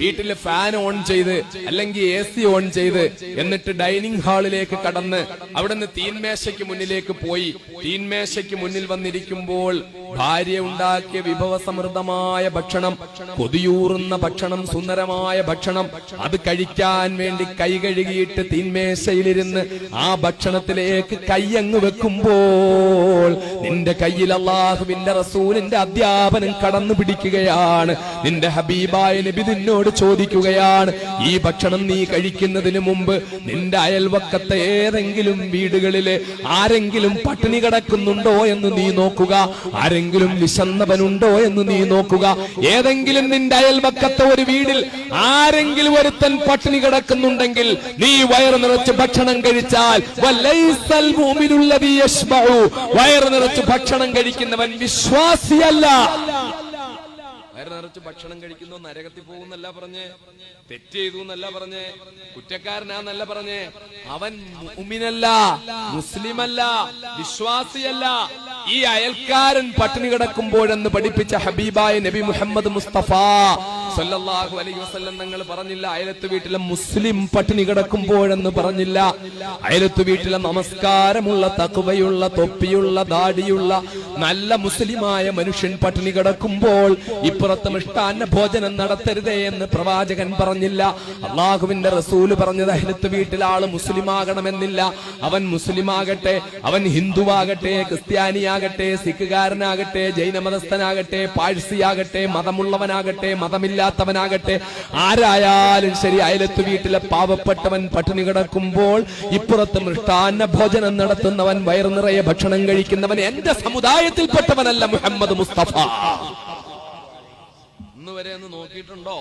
വീട്ടിലെ fan on ചെയ്ത് അല്ലെങ്കിൽ AC ഓൺ ചെയ്ത് എന്നിട്ട് ഡൈനിങ് ഹാളിലേക്ക് കടന്ന് അവിടുന്ന് തീൻമേശയ്ക്ക് മുന്നിലേക്ക് പോയി തീൻമേശയ്ക്ക് മുന്നിൽ വന്നിരിക്കുമ്പോൾ ഭാര്യ ഉണ്ടാക്കിയ വിഭവസമൃദ്ധമായ ഭക്ഷണം, കൊതിയൂറുന്ന ഭക്ഷണം, സുന്ദരമായ ഭക്ഷണം, അത് കഴിക്കാൻ വേണ്ടി കൈ കഴുകിയിട്ട് തീൻമേശയിലിരുന്ന് ആ ഭക്ഷണത്തിലേക്ക് കൈയങ്ങ് വെക്കുമ്പോൾ നിന്റെ കയ്യിൽ അല്ലാഹുവിന്റെ റസൂലിന്റെ അധ്യാപനം കടന്നു പിടിക്കുകയാണ്. നിന്റെ ഹബീബായ നബി നിന്നോട് ചോദിക്കുകയാണ്, ഈ ഭക്ഷണം നീ കഴിക്കുന്നതിന് മുമ്പ് നിന്റെ അയൽവക്കത്തെ ഏതെങ്കിലും വീടുകളില് ആരെങ്കിലും പട്ടിണി കിടക്കുന്നുണ്ടോ എന്ന് നീ നോക്കുക, ആരെങ്കിലും വിശന്നവനുണ്ടോ എന്ന് നീ നോക്കുക. ഏതെങ്കിലും നിന്റെ അയൽവക്കത്തെ ഒരു വീടിൽ ആരെങ്കിലും ഒരുത്തൻ പട്ടിണി കിടക്കുന്നുണ്ടെങ്കിൽ നീ വയറ് നിറച്ച് ഭക്ഷണം കഴിച്ചാൽ വയറ് നിറച്ച് ഭക്ഷണം കഴിക്കുന്നവൻ വിശ്വാസിയല്ല. വയറ് നിറച്ച് ഭക്ഷണം കഴിക്കുന്നു നരകത്തിൽ പോകുന്നല്ല പറഞ്ഞ്, തെറ്റ് ചെയ്തു എന്നല്ല പറഞ്ഞ്, കുറ്റക്കാരനാന്നല്ല പറഞ്ഞ്, അവൻ മുഅ്മിനല്ല, മുസ്ലിമല്ല, വിശ്വാസിയല്ല. ഈ അയൽക്കാരൻ പട്ടിണി കിടക്കുമ്പോഴെന്ന് പഠിപ്പിച്ച ഹബീബായ നബി മുഹമ്മദ് മുസ്തഫ സല്ലല്ലാഹു അലൈഹി വസല്ലം തങ്ങൾ പറഞ്ഞില്ല അയലത്ത് വീട്ടിലെ മുസ്ലിം പട്ടിണി കിടക്കുമ്പോഴെന്ന് പറഞ്ഞില്ല. അയലത്ത് വീട്ടിലെ നമസ്കാരമുള്ള, തഖ്വയുള്ള, തൊപ്പിയുള്ള, ദാടിയുള്ള നല്ല മുസ്ലിമായ മനുഷ്യൻ പട്ടിണി കിടക്കുമ്പോൾ ഇപ്പുറത്ത് മിഷ്ടാന്ന ഭോജനം നടത്തരുതേ എന്ന് പ്രവാചകൻ പറഞ്ഞില്ല. അള്ളാഹുവിന്റെ റസൂല് പറഞ്ഞത് അയലത്ത് വീട്ടിലെ ആള് മുസ്ലിമാകണമെന്നില്ല. അവൻ മുസ്ലിമാകട്ടെ, അവൻ ഹിന്ദുവാകട്ടെ, ക്രിസ്ത്യാനിയാകട്ടെ, സിഖുകാരനാകട്ടെ, ജൈനമതസ്ഥനാകട്ടെ, പാഴ്സിയാകട്ടെ, മതമുള്ളവനാകട്ടെ, മതമില്ലാത്തവനാകട്ടെ, ആരായാലും ശരി, അയലത്ത് വീട്ടിലെ പാവപ്പെട്ടവൻ പട്ടിണി കിടക്കുമ്പോൾ ഇപ്പുറത്ത് മൃഷ്ടാന്ന ഭോജനം നടത്തുന്നവൻ, വയറു നിറയെ ഭക്ഷണം കഴിക്കുന്നവൻ എന്റെ സമുദായത്തിൽപ്പെട്ടവനല്ല മുഹമ്മദ് മുസ്തഫ. ഇന്ന് വരെ ഒന്ന് നോക്കിയിട്ടുണ്ടോ?